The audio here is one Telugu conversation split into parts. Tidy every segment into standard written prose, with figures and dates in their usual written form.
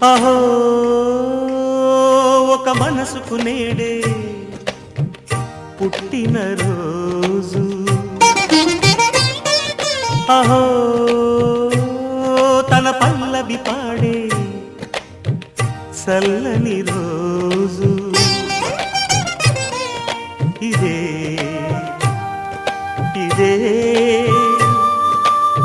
అహో ఒక మనసుకు నేడే పుట్టిన రోజు, అహో తన పల్లవి పాడే చల్లని రోజు, ఇదే ఇదే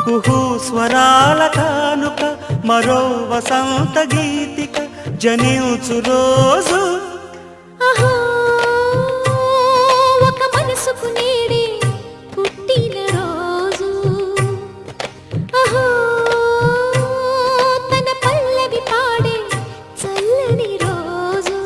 కుహు స్వరాల కానుక, మరో వసంత గీతిక జనించు రోజు. అహో ఒక మనసుకు నేడే పుట్టిన రోజు, అహో తన పల్లవి పాడే చల్లని రోజు.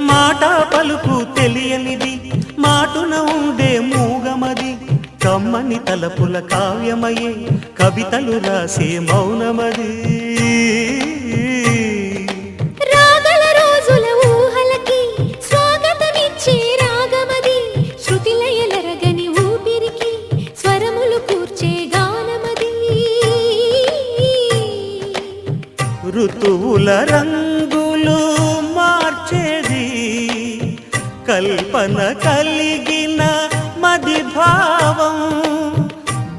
మాట పలుకు తెలియనిది, మాటున ఉండే మూగమది, కమ్మని తలపుల కావ్యమయే కవితలు రాసే మౌనమది. రాగల రోజుల ఊహలకి స్వాగతమిచ్చే రాగమది, శృతిలయలరగని ఊపిరికి స్వరములు కూర్చే గానమది. ఋతువుల రంగులు మార్చేది కల్పన కలిగిన మది భావం,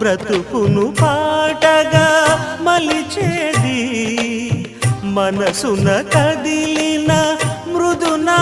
బ్రతుకును పాటగా మలిచేది మనసున కదిలిన మృదునా